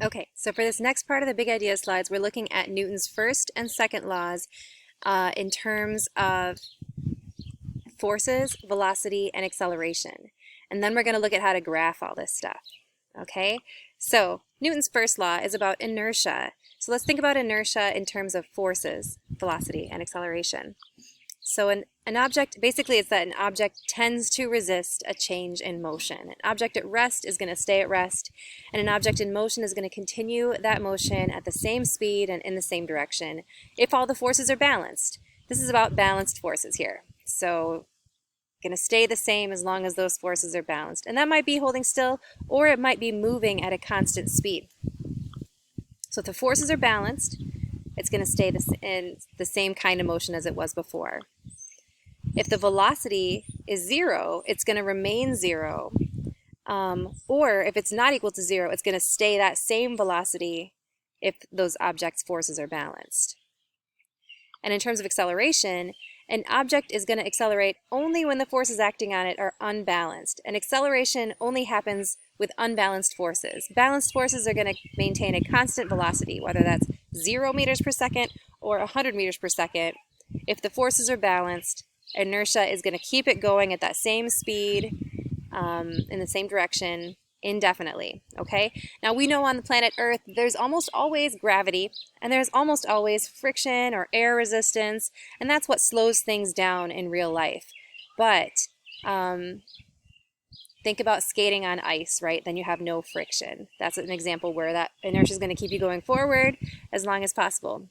Okay, so for this next part of the big idea slides, we're looking at Newton's first and second laws in terms of forces, velocity, and acceleration. And then we're going to look at how to graph all this stuff. Okay, so Newton's first law is about inertia. So let's think about inertia in terms of forces, velocity, and acceleration. So an object, basically it's that an object tends to resist a change in motion. An object at rest is going to stay at rest, and an object in motion is going to continue that motion at the same speed and in the same direction if all the forces are balanced. This is about balanced forces here. So going to stay the same as long as those forces are balanced. And that might be holding still, or it might be moving at a constant speed. So if the forces are balanced, it's going to stay in the same kind of motion as it was before. If the velocity is zero, it's going to remain zero. Or if it's not equal to zero, it's going to stay that same velocity if those objects' forces are balanced. And in terms of acceleration, an object is going to accelerate only when the forces acting on it are unbalanced. And acceleration only happens with unbalanced forces. Balanced forces are going to maintain a constant velocity, whether that's 0 meters per second or 100 meters per second. If the forces are balanced, inertia is going to keep it going at that same speed in the same direction indefinitely. Okay? Now we know on the planet Earth there's almost always gravity and there's almost always friction or air resistance, and that's what slows things down in real life. But think about skating on ice, right? Then you have no friction. That's an example where that inertia is going to keep you going forward as long as possible.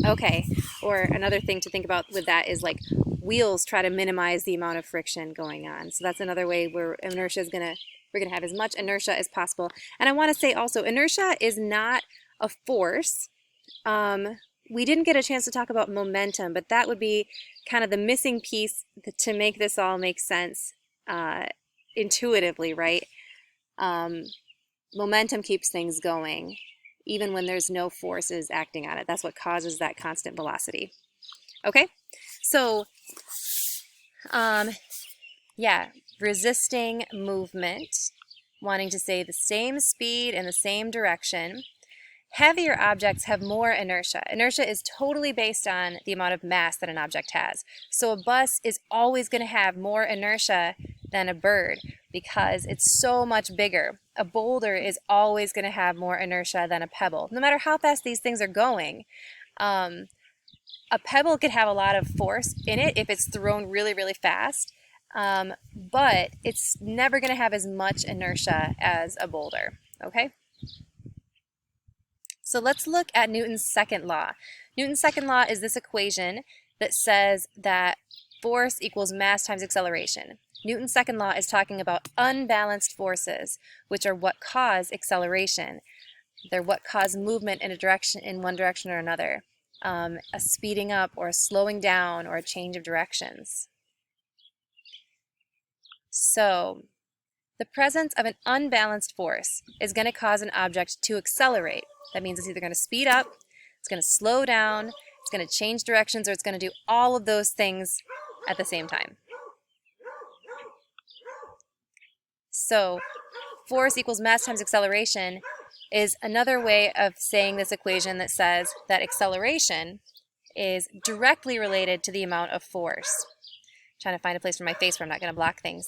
Okay, or another thing to think about with that is like wheels try to minimize the amount of friction going on. So that's another way where inertia is we're gonna have as much inertia as possible. And I want to say also, inertia is not a force. We didn't get a chance to talk about momentum, but that would be kind of the missing piece to make this all make sense intuitively, right? Momentum keeps things going, even when there's no forces acting on it. That's what causes that constant velocity. Okay, so yeah, resisting movement, wanting to say the same speed in the same direction. Heavier objects have more inertia. Inertia is totally based on the amount of mass that an object has. So a bus is always going to have more inertia than a bird because it's so much bigger. A boulder is always going to have more inertia than a pebble, no matter how fast these things are going. A pebble could have a lot of force in it if it's thrown really, really fast, but it's never going to have as much inertia as a boulder, okay? So let's look at Newton's second law. Newton's second law is this equation that says that force equals mass times acceleration. Newton's second law is talking about unbalanced forces, which are what cause acceleration. They're what cause movement in one direction or another, a speeding up or a slowing down or a change of directions. So the presence of an unbalanced force is going to cause an object to accelerate. That means it's either going to speed up, it's going to slow down, it's going to change directions, or it's going to do all of those things at the same time. So force equals mass times acceleration is another way of saying this equation that says that acceleration is directly related to the amount of force. I'm trying to find a place for my face where I'm not going to block things.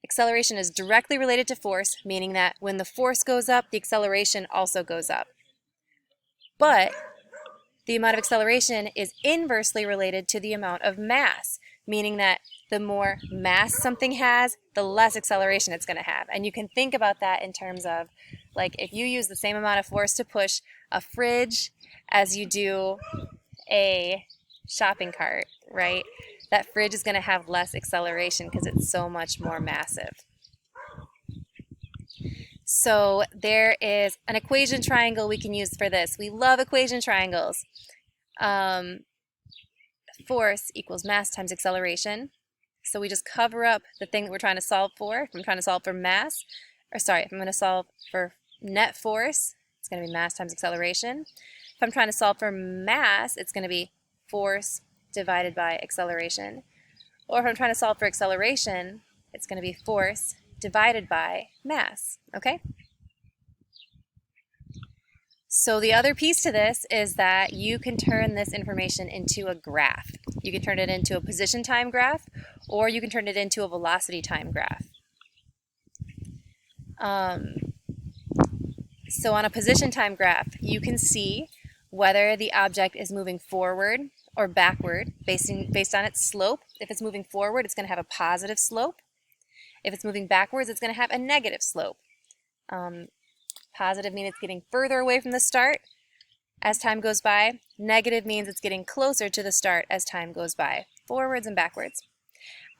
Acceleration is directly related to force, meaning that when the force goes up, the acceleration also goes up. But the amount of acceleration is inversely related to the amount of mass, meaning that the more mass something has, the less acceleration it's going to have. And you can think about that in terms of, like, if you use the same amount of force to push a fridge as you do a shopping cart, right? That fridge is going to have less acceleration because it's so much more massive. So there is an equation triangle we can use for this. We love equation triangles. Force equals mass times acceleration. So we just cover up the thing that we're trying to solve for. If I'm trying to solve for mass, if I'm going to solve for net force, it's going to be mass times acceleration. If I'm trying to solve for mass, it's going to be force divided by acceleration. Or if I'm trying to solve for acceleration, it's going to be force divided by mass, okay? So the other piece to this is that you can turn this information into a graph. You can turn it into a position time graph, or you can turn it into a velocity time graph. So on a position time graph, you can see whether the object is moving forward or backward based on its slope. If it's moving forward, it's going to have a positive slope. If it's moving backwards, it's going to have a negative slope. Positive means it's getting further away from the start as time goes by. Negative means it's getting closer to the start as time goes by, forwards and backwards.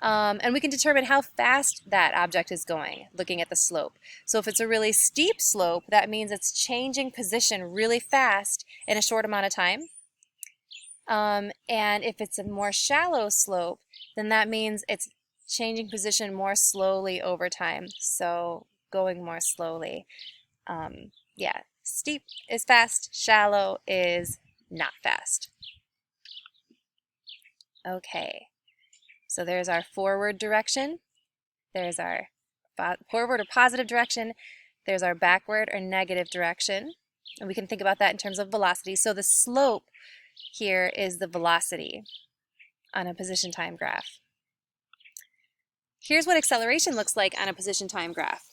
And we can determine how fast that object is going, looking at the slope. So if it's a really steep slope, that means it's changing position really fast in a short amount of time. And if it's a more shallow slope, then that means it's changing position more slowly over time, so going more slowly. Yeah, steep is fast, shallow is not fast. Okay, so there's our forward direction, there's our forward or positive direction, there's our backward or negative direction, and we can think about that in terms of velocity. So the slope here is the velocity on a position time graph. Here's what acceleration looks like on a position time graph.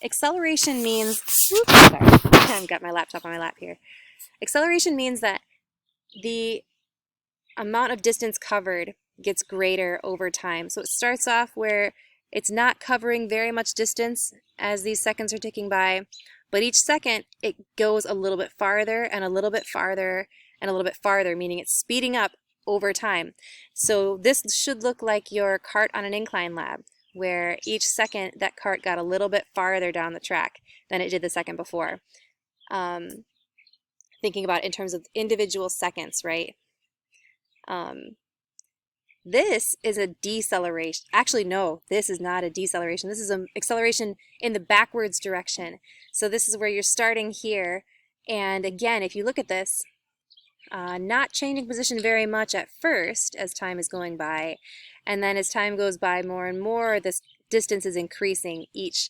Acceleration means, sorry, I've got my laptop on my lap here. Acceleration means that the amount of distance covered gets greater over time. So it starts off where it's not covering very much distance as these seconds are ticking by, but each second it goes a little bit farther and a little bit farther and a little bit farther, meaning it's speeding up over time. So this should look like your cart on an incline lab, where each second that cart got a little bit farther down the track than it did the second before. Thinking about it in terms of individual seconds, right? This is a deceleration. Actually, no, this is not a deceleration. This is an acceleration in the backwards direction. So this is where you're starting here. And again, if you look at this, not changing position very much at first as time is going by. And then as time goes by more and more, this distance is increasing each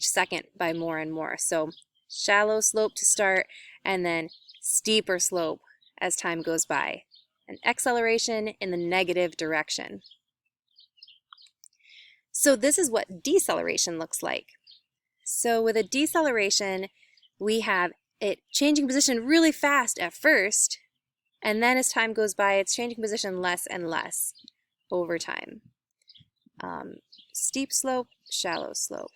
second by more and more. So shallow slope to start, and then steeper slope as time goes by. An acceleration in the negative direction. So this is what deceleration looks like. So with a deceleration, we have it changing position really fast at first, and then as time goes by, it's changing position less and less over time. Steep slope, shallow slope.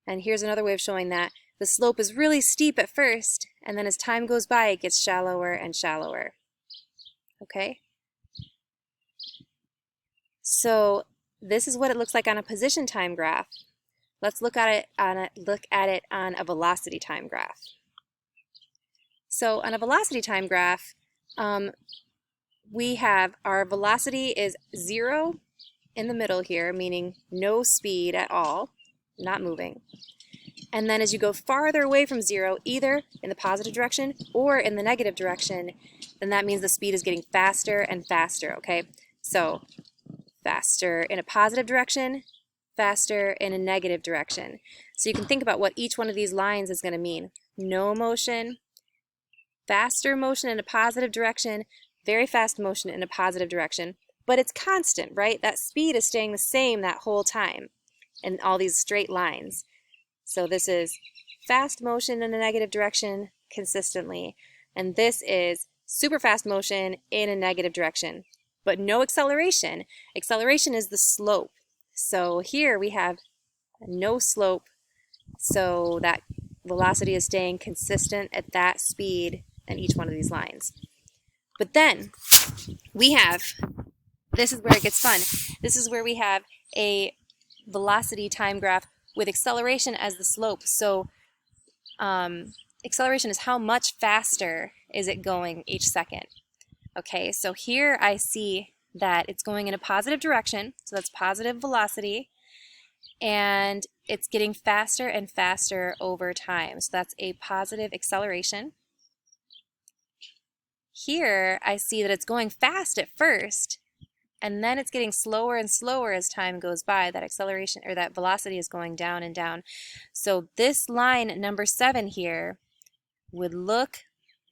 And here's another way of showing that. The slope is really steep at first, and then as time goes by, it gets shallower and shallower. Okay? So this is what it looks like on a position time graph. Let's look at it on a velocity time graph. So on a velocity time graph, we have our velocity is 0 in the middle here, meaning no speed at all, not moving. And then as you go farther away from 0, either in the positive direction or in the negative direction, then that means the speed is getting faster and faster, okay? So faster in a positive direction, faster in a negative direction. So you can think about what each one of these lines is going to mean. No motion, faster motion in a positive direction, very fast motion in a positive direction, but it's constant, right? That speed is staying the same that whole time in all these straight lines. So this is fast motion in a negative direction consistently, and this is super fast motion in a negative direction, but no acceleration. Acceleration is the slope. So here we have no slope, so that velocity is staying consistent at that speed in each one of these lines. But then we have, this is where it gets fun, this is where we have a velocity time graph with acceleration as the slope. So acceleration is how much faster is it going each second. Okay, so here I see that it's going in a positive direction, so that's positive velocity, and it's getting faster and faster over time. So that's a positive acceleration. Here I see that it's going fast at first, and then it's getting slower and slower as time goes by. That acceleration or that velocity is going down and down. So this line number 7 here would look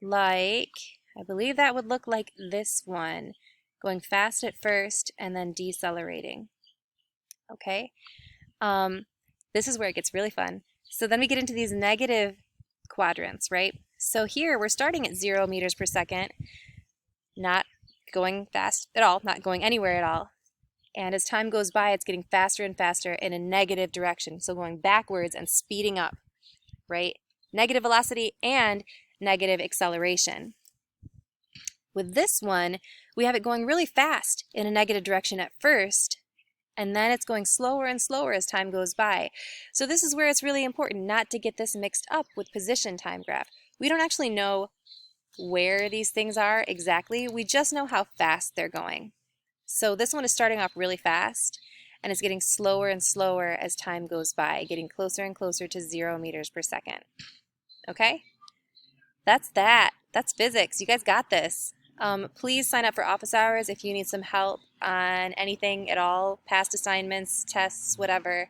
like, I believe that would look like this one, going fast at first and then decelerating. Okay, this is where it gets really fun. So then we get into these negative quadrants, right? So here we're starting at 0 meters per second, not going fast at all, not going anywhere at all. And as time goes by, it's getting faster and faster in a negative direction. So going backwards and speeding up, right? Negative velocity and negative acceleration. With this one, we have it going really fast in a negative direction at first, and then it's going slower and slower as time goes by. So this is where it's really important not to get this mixed up with position time graph. We don't actually know where these things are exactly, we just know how fast they're going. So this one is starting off really fast, and it's getting slower and slower as time goes by, getting closer and closer to 0 meters per second. Okay? That's that. That's physics. You guys got this. Please sign up for office hours if you need some help on anything at all, past assignments, tests, whatever.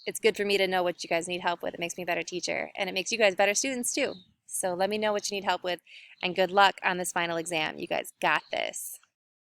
It's good for me to know what you guys need help with. It makes me a better teacher, and it makes you guys better students too. So let me know what you need help with, and good luck on this final exam. You guys got this.